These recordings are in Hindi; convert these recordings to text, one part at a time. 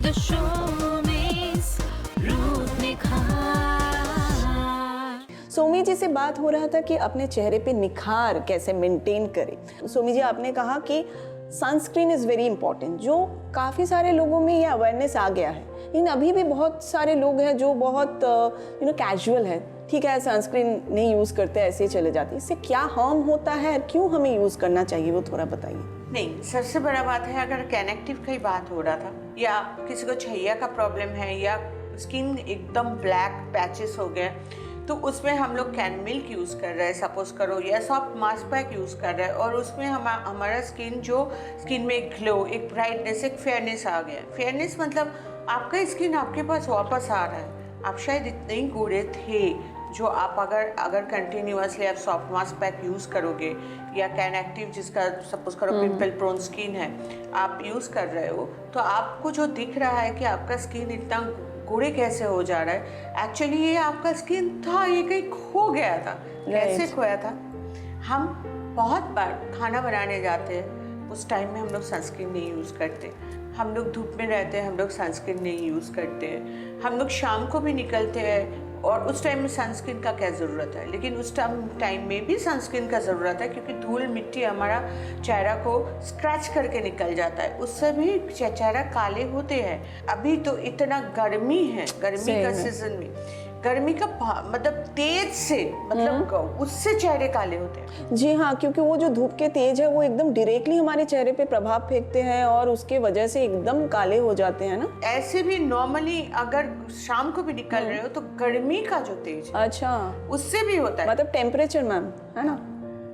The showbiz रूप निखार। सोमी जी से बात हो रहा था कि अपने चेहरे पे निखार कैसे मेंटेन करें। सोमी जी, आपने कहा कि सनस्क्रीन इज़ वेरी इंपॉर्टेंट, जो काफ़ी सारे लोगों में ये अवेयरनेस आ गया है, लेकिन अभी भी बहुत सारे लोग हैं जो बहुत कैजुअल है, ठीक है सनस्क्रीन नहीं यूज़ करते, ऐसे ही चले जाते हैं। इससे क्या हार्म होता है और क्यों हमें यूज़ करना चाहिए, वो थोड़ा बताइए। नहीं, सबसे बड़ा बात है, अगर कनेक्टिव की बात हो रहा था या किसी को छैया का प्रॉब्लम है या स्किन एकदम ब्लैक पैचेस हो गए, तो उसमें हम लोग कैन मिल्क यूज़ कर रहे हैं सपोज करो, या सॉफ्ट मास्क पैक यूज़ कर रहे हैं, और उसमें हमारा स्किन में एक ग्लो, एक ब्राइटनेस, एक फेयरनेस आ गया। फेयरनेस मतलब आपका स्किन आपके पास वापस आ रहा है। आप शायद इतने ही गोरे थे जो आप अगर कंटिन्यूअसली आप सॉफ्ट मास्क पैक यूज़ करोगे या कैन एक्टिव जिसका सपोज करो पिंपल प्रोन स्किन है आप यूज़ कर रहे हो, तो आपको जो दिख रहा है कि आपका स्किन इतना गोरे कैसे हो जा रहा है, एक्चुअली ये आपका स्किन था, ये कहीं खो गया था। कैसे खोया था? हम बहुत बार खाना बनाने जाते हैं, उस टाइम में हम लोग सनस्क्रीन नहीं यूज़ करते। हम लोग धूप में रहते हैं, हम लोग सनस्क्रीन नहीं यूज़ करते हैं। हम लोग शाम को भी निकलते हैं और उस टाइम में सनस्क्रीन का क्या ज़रूरत है, लेकिन उस टाइम में भी सनस्क्रीन का ज़रूरत है, क्योंकि धूल मिट्टी हमारा चेहरा को स्क्रैच करके निकल जाता है, उससे भी चेहरा काले होते हैं। अभी तो इतना गर्मी है, गर्मी का सीजन में गर्मी का मतलब तेज से मतलब उससे चेहरे काले होते हैं। जी हाँ, क्योंकि वो जो धूप के तेज है वो एकदम डायरेक्टली हमारे चेहरे पे प्रभाव फेंकते हैं और उसके वजह से एकदम काले हो जाते हैं ना। ऐसे भी नॉर्मली अगर शाम को भी निकल रहे हो तो गर्मी का जो तेज है, अच्छा, उससे भी होता है, मतलब टेम्परेचर मैम, है ना।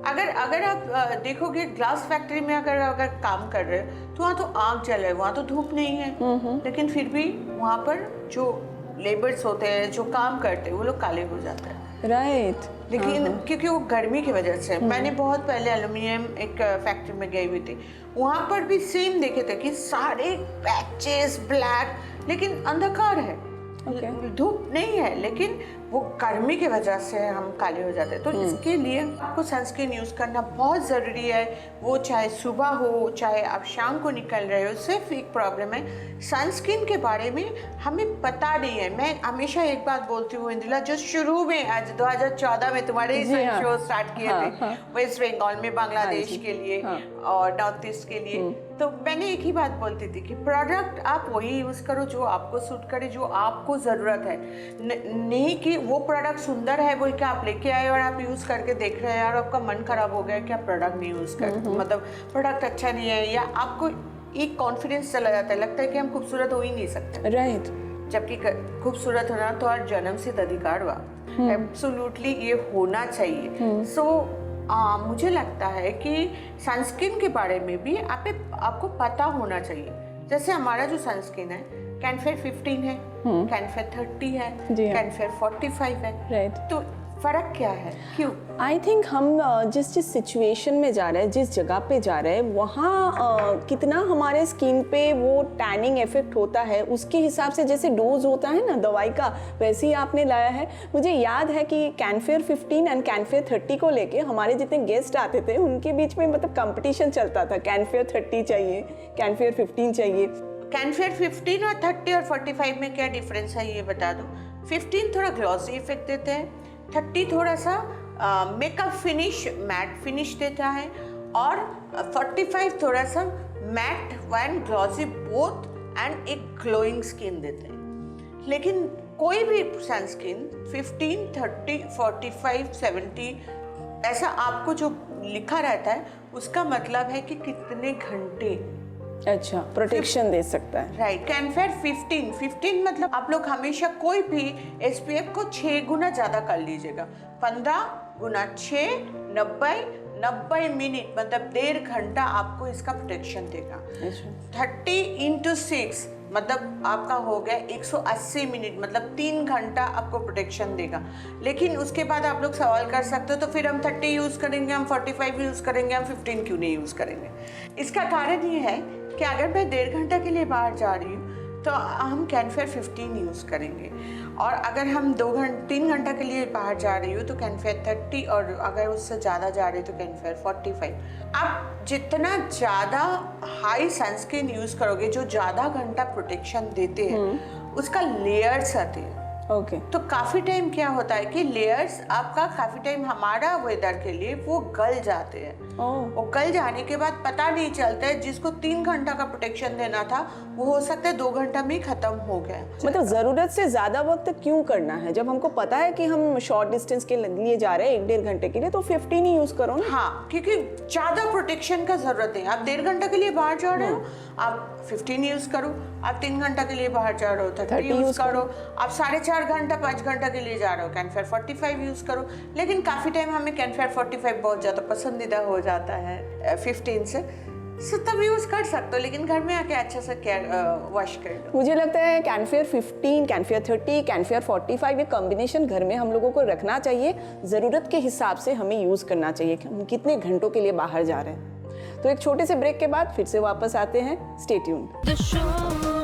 अगर आप देखोगे ग्लास फैक्ट्री में अगर काम कर रहे हो तो वहाँ तो आग जल रहा है, वहाँ तो धूप नहीं है, लेकिन फिर भी वहाँ पर जो लेबर्स होते हैं जो काम करते हैं वो लोग काले हो जाते हैं। राइट। लेकिन क्योंकि वो गर्मी की वजह से, मैंने बहुत पहले एल्यूमिनियम एक फैक्ट्री में गई हुई थी, वहाँ पर भी सेम देखे थे कि सारे पैचेस ब्लैक, लेकिन अंधकार है, धूप नहीं है, लेकिन वो गर्मी की वजह से हम काले हो जाते हैं। तो इसके लिए आपको सनस्क्रीन यूज़ करना बहुत ज़रूरी है, वो चाहे सुबह हो चाहे आप शाम को निकल रहे हो। सिर्फ एक प्रॉब्लम है, सनस्क्रीन के बारे में हमें पता नहीं है। मैं हमेशा एक बात बोलती हूँ इंदिला, जो शुरू में आज 2014 में तुम्हारे शो स्टार्ट किए थे वेस्ट बंगाल में, बांग्लादेश के लिए और नॉर्थ ईस्ट के लिए, तो मैंने एक ही बात बोलती थी कि प्रोडक्ट आप वही यूज़ करो जो आपको सूट करे, जो आपको ज़रूरत है, नहीं कि वो प्रोडक्ट सुंदर है बोल के आप लेके आए और आप यूज़ करके देख रहे हैं और आपका मन खराब हो गया कि आप प्रोडक्ट नहीं यूज़ करते, मतलब प्रोडक्ट अच्छा नहीं है, या आपको एक कॉन्फिडेंस चला जाता है, लगता है कि हम खूबसूरत हो ही नहीं सकते। राइट। जबकि खूबसूरत होना तो हर जन्म से अधिकार हुआ, एब्सोल्युटली ये होना चाहिए। सो मुझे लगता है कि सनस्क्रीन के बारे में भी आपको पता होना चाहिए। जैसे हमारा जो सनस्क्रीन है कैनफेयर 15 है, कैनफेयर 30 है, कैनफेयर 45 है, राइट। तो फर्क क्या है, क्यों? आई थिंक हम जिस सिचुएशन में जा रहे हैं, जिस जगह पे जा रहे हैं, वहाँ कितना हमारे स्किन पे वो टैनिंग इफेक्ट होता है, उसके हिसाब से जैसे डोज होता है ना दवाई का, वैसे ही आपने लाया है। मुझे याद है कि कैनफेयर 15 एंड कैनफेयर 30 को लेके हमारे जितने गेस्ट आते थे उनके बीच में मतलब कंपटीशन चलता था, कैनफेयर 30 चाहिए, कैनफेयर 15 चाहिए। कैनफेयर 15 और 30 और 45 में क्या डिफरेंस है ये बता दो। 15 थोड़ा ग्लॉसी इफेक्ट देते हैं, 30 थोड़ा सा मेकअप फिनिश, मैट फिनिश देता है, और 45 थोड़ा सा matte and glossy both and एक ग्लोइंग स्किन देते हैं। लेकिन कोई भी सनस्क्रीन 15, 30, 45, 70 ऐसा आपको जो लिखा रहता है उसका मतलब है कि कितने घंटे अच्छा प्रोटेक्शन दे सकता है। राइट। कैनफेयर 15 मतलब आप लोग हमेशा कोई भी SPF को 6 गुना ज़्यादा कर लीजिएगा। 15 गुना 6 90 मिनट मतलब 1.5 घंटा आपको इसका प्रोटेक्शन देगा। 30 × 6 मतलब आपका हो गया 180 मिनट, मतलब 3 घंटा आपको प्रोटेक्शन देगा। लेकिन उसके बाद आप लोग सवाल कर सकते हो तो फिर हम 30 यूज़ करेंगे, हम 45 यूज़ करेंगे, हम 15 क्यों नहीं यूज़ करेंगे? इसका कारण ये है कि अगर मैं 1.5 घंटा के लिए बाहर जा रही हूँ तो हम कैनफेयर 15 यूज़ करेंगे। और अगर हम 3 घंटा के लिए बाहर जा रही हो तो कैनफेयर 30, और अगर उससे ज़्यादा जा रही हो तो कैनफेयर 45। आप जितना ज़्यादा हाई सनस्क्रीन यूज़ करोगे, जो ज़्यादा घंटा प्रोटेक्शन देते हैं, उसका लेयर्स आते हैं। ओके तो काफ़ी टाइम क्या होता है कि लेयर्स आपका काफ़ी टाइम हमारा वेदर के लिए वो गल जाते हैं। वो गल जाने के बाद पता नहीं चलता है, जिसको 3 घंटा का प्रोटेक्शन देना था वो हो सकता है 2 घंटा में ही खत्म हो गया। मतलब ज़रूरत से ज़्यादा वक्त क्यों करना है? जब हमको पता है कि हम शॉर्ट डिस्टेंस के लिए जा रहे हैं 1-1.5 घंटे के लिए, तो 15 ही यूज़ करो ना। हाँ, क्योंकि ज़्यादा प्रोटेक्शन का ज़रूरत नहीं। आप 1.5 घंटा के लिए बाहर जा रहे हो, आप 15 यूज़ करो। आप 3 घंटा के लिए बाहर जा रहे हो 30 यूज़ करो। आप 4.5 घंटा 5 घंटा के लिए जा रहे हो कैनफेयर 45 यूज़ करो। लेकिन काफ़ी टाइम हमें कैनफेयर 45 बहुत ज़्यादा पसंदीदा हो जाता है 15 से, सो तब यूज़ कर सकते हो। लेकिन घर में आके अच्छे से वॉश कर लो। मुझे लगता है कैनफेयर 15, कैनफेयर 30, कैनफेयर 45 ये कॉम्बिनेशन घर में हम लोगों को रखना चाहिए। ज़रूरत के हिसाब से हमें यूज़ करना चाहिए कि हम कितने घंटों के लिए बाहर जा रहे हैं। तो एक छोटे से ब्रेक के बाद फिर से वापस आते हैं। Stay tuned. The show